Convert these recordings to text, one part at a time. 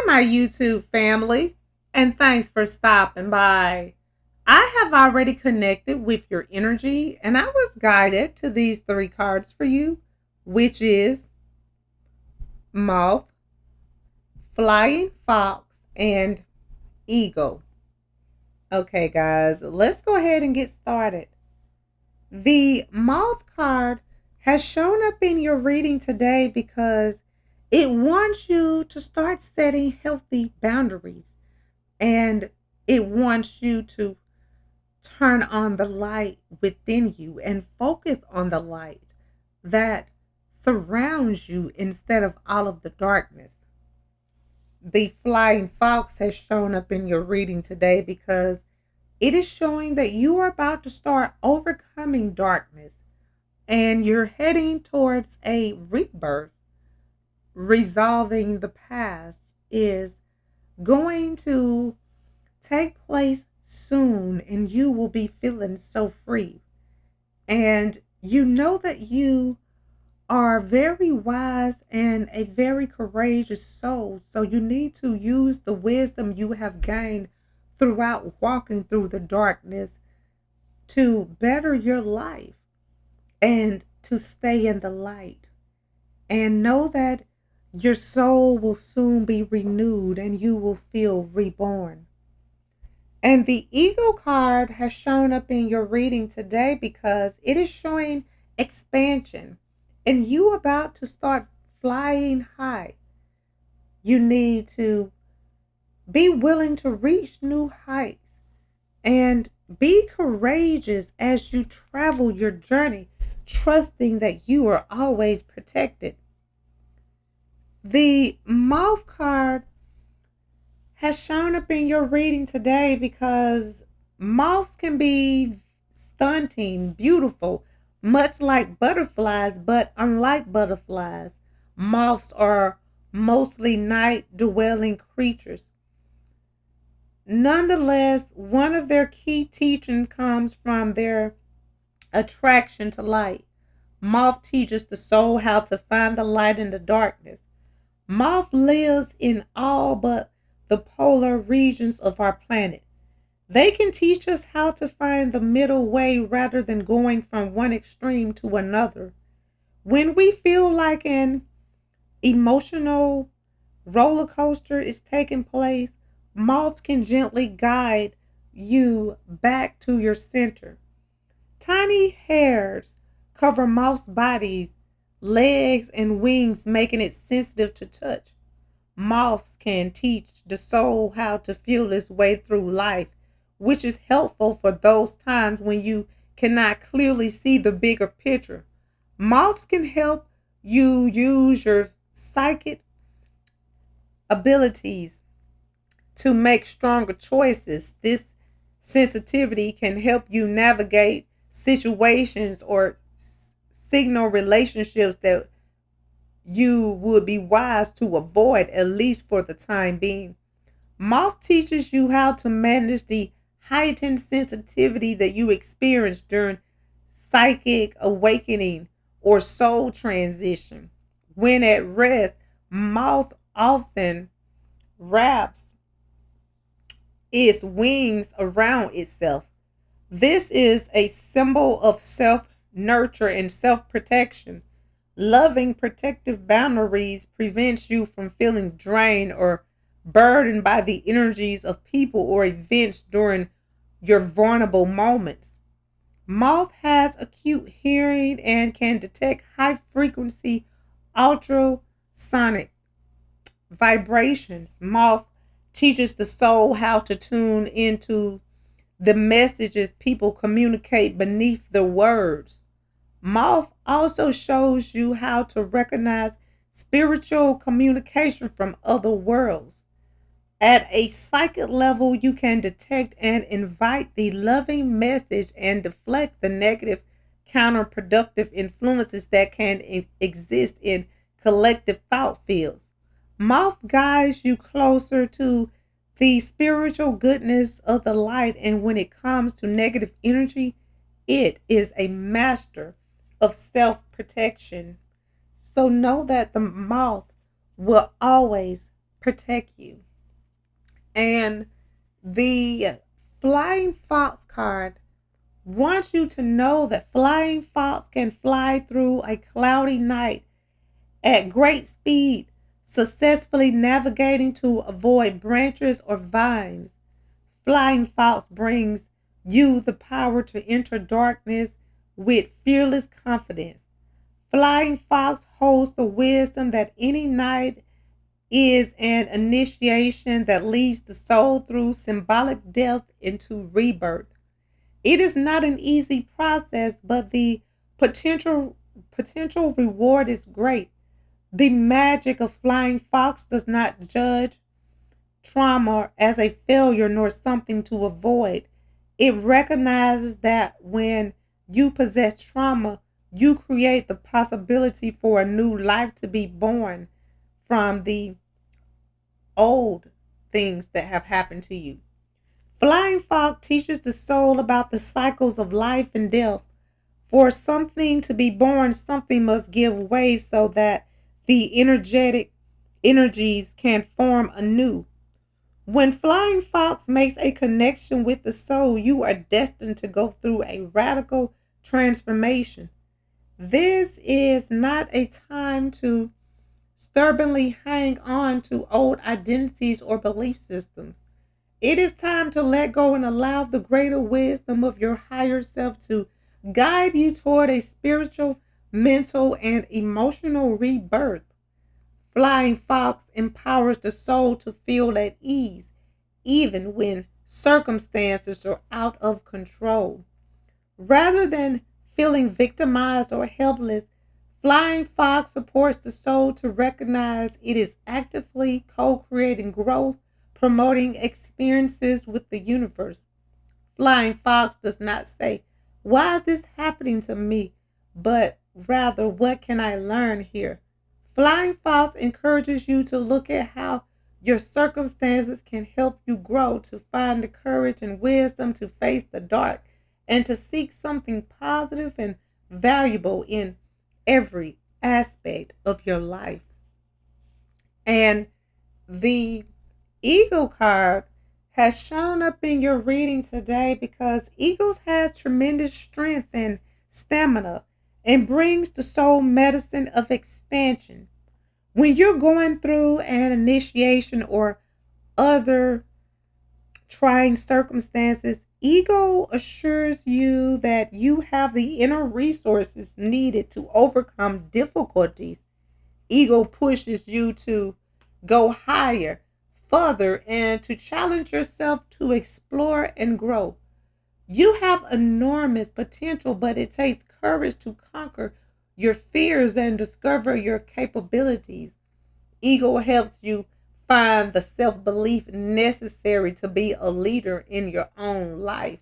my YouTube family, and thanks for stopping by. I have already connected with your energy, and I was guided to these three cards for you, which is Moth, Flying Fox, and Eagle. Okay, guys, let's go ahead and get started. The Moth card has shown up in your reading today because it wants you to start setting healthy boundaries, and it wants you to turn on the light within you and focus on the light that surrounds you instead of all of the darkness. The flying fox has shown up in your reading today because it is showing that you are about to start overcoming darkness and you're heading towards a rebirth. Resolving the past is going to take place soon, and you will be feeling so free. And you know that you are very wise and a very courageous soul. So you need to use the wisdom you have gained throughout walking through the darkness to better your life and to stay in the light. And know that your soul will soon be renewed and you will feel reborn. And the Eagle card has shown up in your reading today because it is showing expansion and you about to start flying high. You need to be willing to reach new heights and be courageous as you travel your journey, trusting that you are always protected. The Moth card has shown up in your reading today because moths can be stunting, beautiful, much like butterflies, but unlike butterflies, moths are mostly night dwelling creatures. Nonetheless, one of their key teachings comes from their attraction to light. Moth teaches the soul how to find the light in the darkness. Moth lives in all but the polar regions of our planet. They can teach us how to find the middle way rather than going from one extreme to another. When we feel like an emotional roller coaster is taking place, moths can gently guide you back to your center. Tiny hairs cover moths' bodies, legs, and wings, making it sensitive to touch. Moths can teach the soul how to feel its way through life, which is helpful for those times when you cannot clearly see the bigger picture. Moths can help you use your psychic abilities to make stronger choices. This sensitivity can help you navigate situations or signal relationships that you would be wise to avoid, at least for the time being. Moth teaches you how to manage the heightened sensitivity that you experience during psychic awakening or soul transition. When at rest, moth often wraps its wings around itself. This is a symbol of self nurture and self protection. Loving protective boundaries prevents you from feeling drained or burdened by the energies of people or events during your vulnerable moments. Moth has acute hearing and can detect high frequency ultrasonic vibrations. Moth teaches the soul how to tune into the messages people communicate beneath the words. Moth also shows you how to recognize spiritual communication from other worlds. At a psychic level, you can detect and invite the loving message and deflect the negative, counterproductive influences that can exist in collective thought fields. Moth guides you closer to the spiritual goodness of the light, and when it comes to negative energy, it is a master of self protection. So know that the moth will always protect you. And the flying fox card wants you to know that flying fox can fly through a cloudy night at great speed, successfully navigating to avoid branches or vines. Flying fox brings you the power to enter darkness with fearless confidence. Flying fox holds the wisdom that any night is an initiation that leads the soul through symbolic death into rebirth. It is not an easy process, but the potential potential reward is great. The magic of flying fox does not judge trauma as a failure nor something to avoid. It recognizes that when you possess trauma, you create the possibility for a new life to be born from the old things that have happened to you. Flying Fox teaches the soul about the cycles of life and death. For something to be born, something must give way so that the energetic energies can form anew. When Flying Fox makes a connection with the soul, you are destined to go through a radical transformation. This is not a time to stubbornly hang on to old identities or belief systems. It is time to let go and allow the greater wisdom of your higher self to guide you toward a spiritual, mental, and emotional rebirth. Flying Fox empowers the soul to feel at ease, even when circumstances are out of control. Rather than feeling victimized or helpless, Flying Fox supports the soul to recognize it is actively co creating growth, promoting experiences with the universe. Flying Fox does not say, "Why is this happening to me?" but rather, "What can I learn here?" Flying Fox encourages you to look at how your circumstances can help you grow, to find the courage and wisdom to face the dark, and to seek something positive and valuable in every aspect of your life. And the Eagle card has shown up in your reading today because Eagles has tremendous strength and stamina and brings the soul medicine of expansion. When you're going through an initiation or other trying circumstances, Ego assures you that you have the inner resources needed to overcome difficulties. Ego pushes you to go higher, further, and to challenge yourself to explore and grow. You have enormous potential, but it takes courage to conquer your fears and discover your capabilities. Ego helps you find the self belief necessary to be a leader in your own life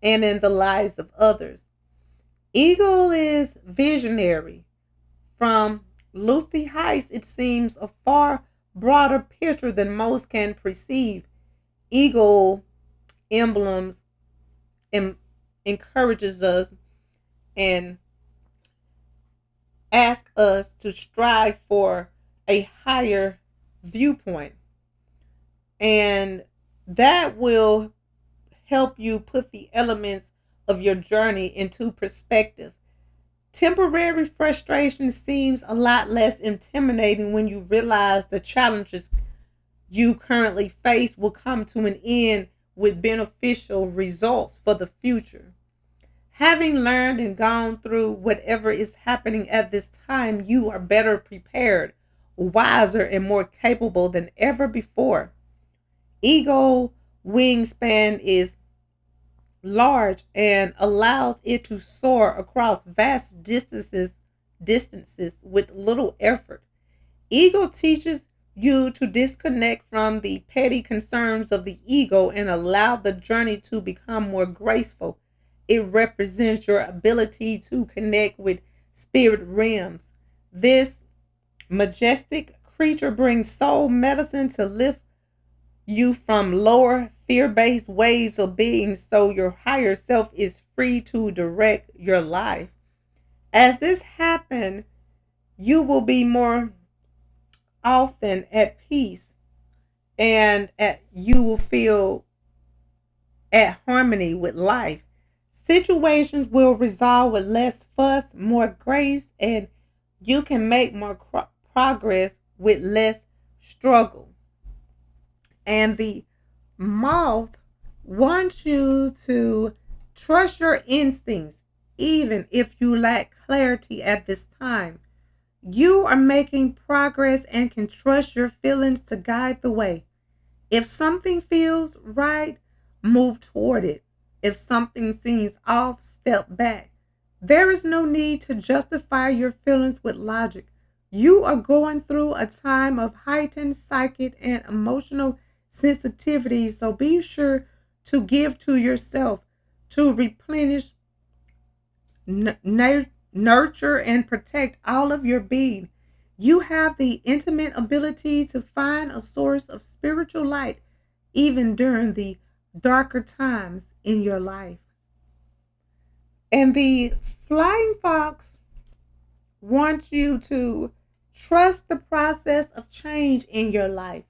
and in the lives of others. Ego is visionary. From Lucy Heights, it seems a far broader picture than most can perceive. Eagle emblems em- encourages us and asks us to strive for a higher viewpoint. And that will help you put the elements of your journey into perspective. Temporary frustration seems a lot less intimidating when you realize the challenges you currently face will come to an end with beneficial results for the future. Having learned and gone through whatever is happening at this time, you are better prepared, wiser, and more capable than ever before. Ego wingspan is large and allows it to soar across vast distances with little effort. Ego teaches you to disconnect from the petty concerns of the ego and allow the journey to become more graceful. It represents your ability to connect with spirit realms. This majestic creature brings soul medicine to lift you from lower fear based ways of being so your higher self is free to direct your life. As this happens, you will be more often at peace. and you will feel at harmony with life. Situations will resolve with less fuss, more grace, and you can make more progress with less struggle. And the moth wants you to trust your instincts, even if you lack clarity at this time. You are making progress and can trust your feelings to guide the way. If something feels right, move toward it. If something seems off, step back. There is no need to justify your feelings with logic. You are going through a time of heightened psychic and emotional sensitivity, so be sure to give to yourself to replenish, nurture, and protect all of your being. You have the intimate ability to find a source of spiritual light even during the darker times in your life. And the flying fox wants you to trust the process of change in your life.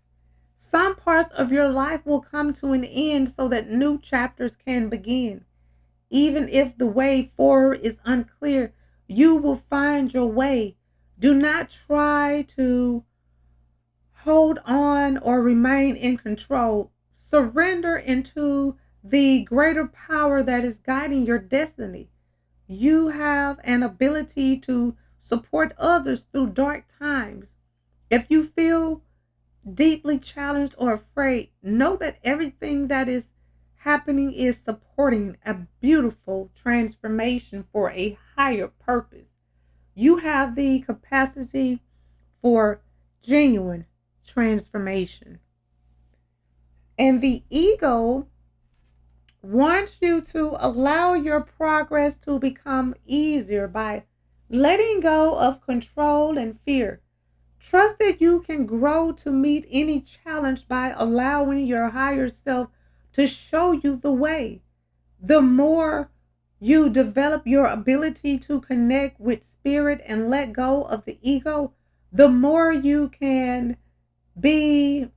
Some parts of your life will come to an end so that new chapters can begin. Even if the way forward is unclear, you will find your way. Do not try to hold on or remain in control. Surrender into the greater power that is guiding your destiny. You have an ability to support others through dark times. If you feel deeply challenged or afraid, know that everything that is happening is supporting a beautiful transformation for a higher purpose. You have the capacity for genuine transformation. And the ego wants you to allow your progress to become easier by letting go of control and fear. Trust that you can grow to meet any challenge by allowing your higher self to show you the way. The more you develop your ability to connect with spirit and let go of the ego, the more you can be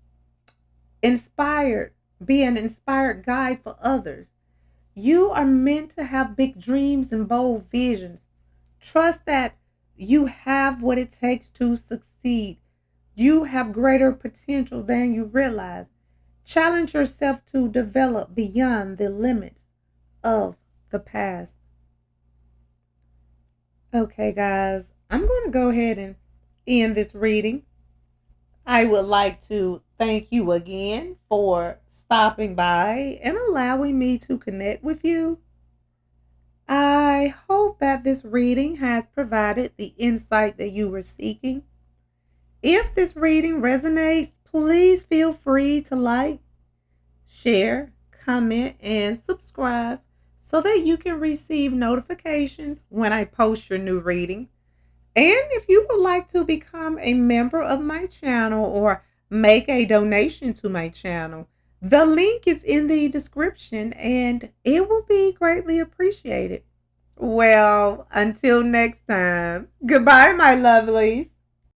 inspired, be an inspired guide for others. You are meant to have big dreams and bold visions. Trust that you have what it takes to succeed. You have greater potential than you realize. Challenge yourself to develop beyond the limits of the past. Okay, guys, I'm going to go ahead and end this reading. I would like to thank you again for stopping by and allowing me to connect with you. I hope that this reading has provided the insight that you were seeking. If this reading resonates, please feel free to like, share, comment, and subscribe so that you can receive notifications when I post your new reading. And if you would like to become a member of my channel or make a donation to my channel, the link is in the description and it will be greatly appreciated. Well, until next time, goodbye, my lovelies.